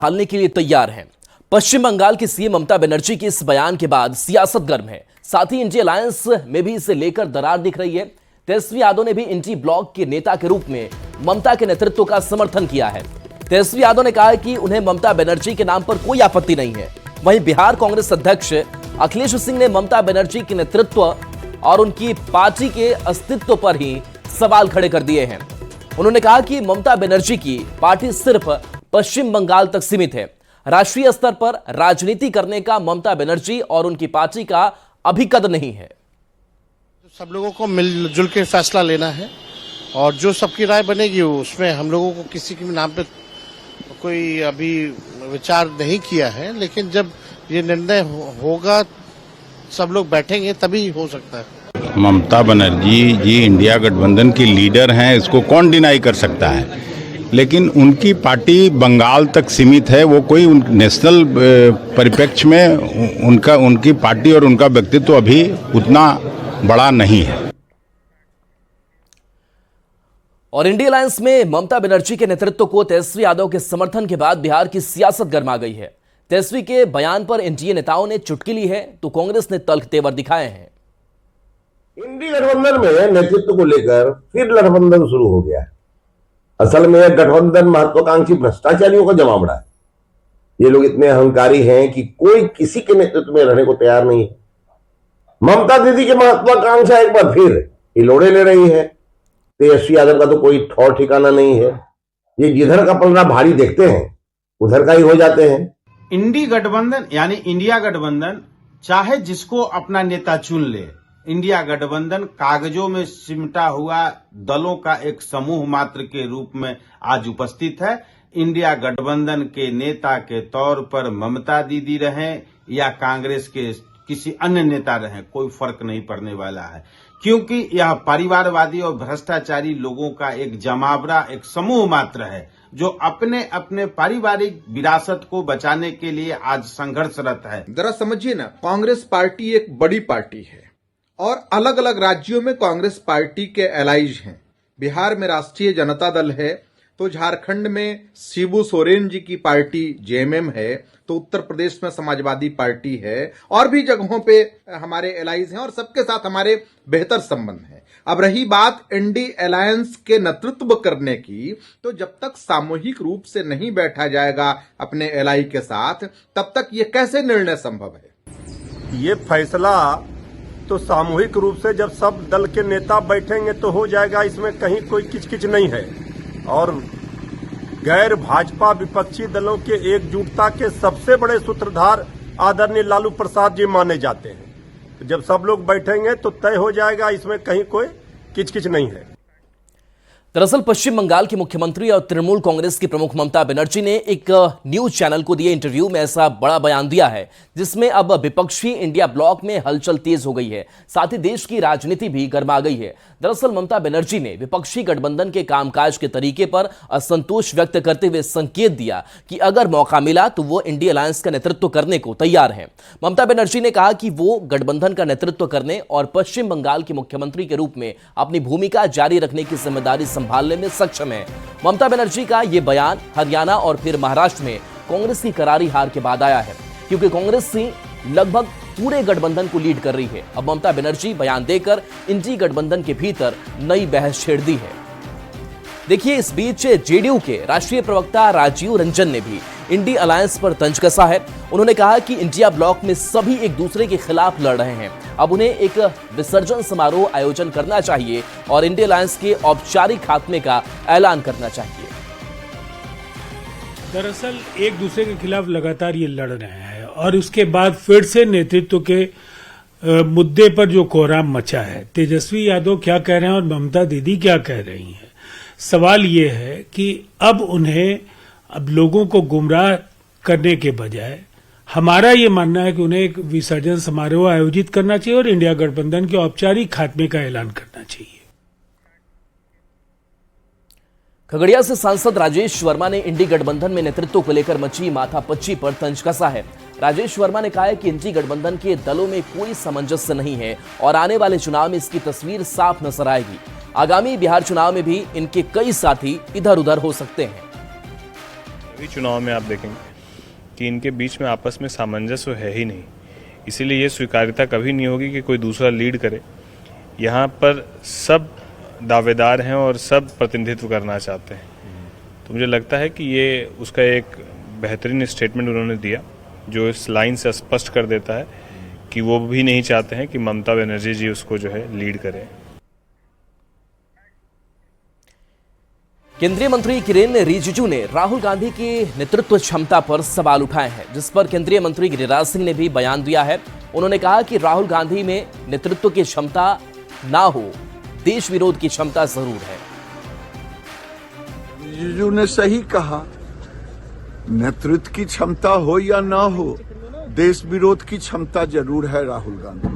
हालने के लिए तैयार हैं। पश्चिम बंगाल की सीएम ममता बनर्जी के इस बयान के बाद सियासत गर्म है। साथ ही इंडी अलायंस में भी इसे लेकर दरार दिख रही है। तेजस्वी यादव ने भी इंडी ब्लॉक के नेता के रूप में ममता के नेतृत्व का समर्थन किया है। तेजस्वी यादव ने कहा कि उन्हें ममता बनर्जी के नाम पर कोई आपत्ति नहीं है। वहीं बिहार कांग्रेस अध्यक्ष अखिलेश सिंह ने ममता बनर्जी के नेतृत्व और उनकी पार्टी के अस्तित्व पर ही सवाल खड़े कर दिए हैं। उन्होंने कहा कि ममता बनर्जी की पार्टी सिर्फ पश्चिम बंगाल तक सीमित है। राष्ट्रीय स्तर पर राजनीति करने का ममता बनर्जी और उनकी पार्टी का अभी कद नहीं है। सब लोगों को मिलजुल के फैसला लेना है और जो सबकी राय बनेगी उसमें हम लोगों को किसी के नाम पे कोई अभी विचार नहीं किया है, लेकिन जब ये निर्णय होगा सब लोग बैठेंगे तभी हो सकता है। ममता बनर्जी जी इंडिया गठबंधन की लीडर हैं, इसको कौन डिनाई कर सकता है। लेकिन उनकी पार्टी बंगाल तक सीमित है। वो कोई नेशनल परिप्रेक्ष्य में उनकी पार्टी और उनका व्यक्तित्व अभी उतना बड़ा नहीं है। और इंडी अलायंस में ममता बनर्जी के नेतृत्व को तेजस्वी यादव के समर्थन के बाद बिहार की सियासत गर्मा गई है। तेजस्वी के बयान पर एनडीए नेताओं ने चुटकी ली है तो कांग्रेस ने तल्ख तेवर दिखाए हैं। इंडी गठबंधन में नेतृत्व को लेकर फिर गठबंधन शुरू हो गया है। असल में यह गठबंधन महत्वाकांक्षी भ्रष्टाचारियों का जमावड़ा है। ये लोग इतने अहंकारी हैं कि कोई किसी के नेतृत्व में रहने को तैयार नहीं है। ममता दीदी की महत्वाकांक्षा एक बार फिर हिलोड़े ले रही है। तेजस्वी यादव का तो कोई ठौर ठिकाना नहीं है। ये जिधर का पलड़ा भारी देखते हैं उधर का ही हो जाते हैं। इंडी गठबंधन यानी इंडिया गठबंधन चाहे जिसको अपना नेता चुन ले, इंडिया गठबंधन कागजों में सिमटा हुआ दलों का एक समूह मात्र के रूप में आज उपस्थित है। इंडिया गठबंधन के नेता के तौर पर ममता दीदी रहें या कांग्रेस के किसी अन्य नेता रहें, कोई फर्क नहीं पड़ने वाला है, क्योंकि यह परिवारवादी और भ्रष्टाचारी लोगों का एक जमावड़ा, एक समूह मात्र है जो अपने अपने पारिवारिक विरासत को बचाने के लिए आज संघर्षरत है। जरा समझिए ना, कांग्रेस पार्टी एक बड़ी पार्टी है और अलग अलग राज्यों में कांग्रेस पार्टी के एलाइज हैं। बिहार में राष्ट्रीय जनता दल है, तो झारखंड में शिबू सोरेन जी की पार्टी जेएमएम है, तो उत्तर प्रदेश में समाजवादी पार्टी है और भी जगहों पे हमारे एलाइज हैं और सबके साथ हमारे बेहतर संबंध हैं। अब रही बात इंडी अलायंस के नेतृत्व करने की, तो जब तक सामूहिक रूप से नहीं बैठा जाएगा अपने एलआई के साथ, तब तक ये कैसे निर्णय संभव है। ये फैसला तो सामूहिक रूप से जब सब दल के नेता बैठेंगे तो हो जाएगा, इसमें कहीं कोई किचकिच नहीं है। और गैर भाजपा विपक्षी दलों के एकजुटता के सबसे बड़े सूत्रधार आदरणीय लालू प्रसाद जी माने जाते हैं। तो जब सब लोग बैठेंगे तो तय हो जाएगा, इसमें कहीं कोई किचकिच नहीं है। दरअसल पश्चिम बंगाल की मुख्यमंत्री और तृणमूल कांग्रेस की प्रमुख ममता बनर्जी ने एक न्यूज चैनल को दिए इंटरव्यू में ऐसा बड़ा बयान दिया है जिसमें अब विपक्षी इंडिया ब्लॉक में हलचल तेज हो गई है। साथ ही देश की राजनीति भी गर्मा गई है। दरअसल ममता बनर्जी ने विपक्षी गठबंधन के कामकाज के तरीके पर असंतोष व्यक्त करते हुए संकेत दिया कि अगर मौका मिला तो वो इंडी अलायंस का नेतृत्व करने को तैयार हैं। ममता बनर्जी ने कहा कि वो गठबंधन का नेतृत्व करने और पश्चिम बंगाल की मुख्यमंत्री के रूप में अपनी भूमिका जारी रखने की जिम्मेदारी संभालने में सक्षम है। ममता बनर्जी का यह बयान हरियाणा और फिर महाराष्ट्र में कांग्रेस की करारी हार के बाद आया है, क्योंकि कांग्रेस ही लगभग पूरे गठबंधन को लीड कर रही है। अब ममता बनर्जी बयान देकर इंडी गठबंधन के भीतर नई बहस छेड़ दी है। देखिए, इस बीच जेडीयू के राष्ट्रीय प्रवक्ता राजीव रंजन ने भी इंडी अलायंस पर तंज कसा है। उन्होंने कहा कि इंडिया ब्लॉक में सभी एक दूसरे के खिलाफ लड़ रहे हैं। अब उन्हें एक विसर्जन समारोह आयोजन करना चाहिए और इंडी अलायंस के औपचारिक खात्मे का ऐलान करना चाहिए। दरअसल एक दूसरे के खिलाफ लगातार ये लड़ रहे हैं और उसके बाद फिर से नेतृत्व के मुद्दे पर जो कोहराम मचा है, तेजस्वी यादव क्या कह रहे हैं और ममता दीदी क्या कह रही हैं। सवाल ये है कि अब उन्हें अब लोगों को गुमराह करने के बजाय हमारा ये मानना है कि उन्हें एक विसर्जन समारोह आयोजित करना चाहिए और इंडिया गठबंधन के औपचारिक खात्मे का ऐलान करना चाहिए। खगड़िया से सांसद राजेश वर्मा ने इंडी गठबंधन में नेतृत्व को लेकर मची माथापच्ची पर तंज कसा है। राजेश वर्मा ने कहा है कि इंडी गठबंधन के दलों में कोई सामंजस्य नहीं है और आने वाले चुनाव में इसकी तस्वीर साफ नजर आएगी। आगामी बिहार चुनाव में भी इनके कई साथी इधर उधर हो सकते हैं। चुनाव में आप देखेंगे कि इनके बीच में आपस में सामंजस्य है ही नहीं। इसीलिए ये स्वीकार्यता कभी नहीं होगी कि कोई दूसरा लीड करे। यहाँ पर सब दावेदार हैं और सब प्रतिनिधित्व करना चाहते हैं। तो मुझे लगता है कि ये उसका एक बेहतरीन स्टेटमेंट उन्होंने दिया, जो इस लाइन से स्पष्ट कर देता है कि वो भी नहीं चाहते हैं कि ममता बनर्जी जी उसको जो है लीड करें। केंद्रीय मंत्री किरेन रिजिजू ने राहुल गांधी की नेतृत्व क्षमता पर सवाल उठाए हैं, जिस पर केंद्रीय मंत्री गिरिराज सिंह ने भी बयान दिया है। उन्होंने कहा कि राहुल गांधी में नेतृत्व की क्षमता ना हो, देश विरोध की क्षमता जरूर है। रिजिजू ने सही कहा, नेतृत्व की क्षमता हो या ना हो, देश विरोध की क्षमता जरूर है राहुल गांधी।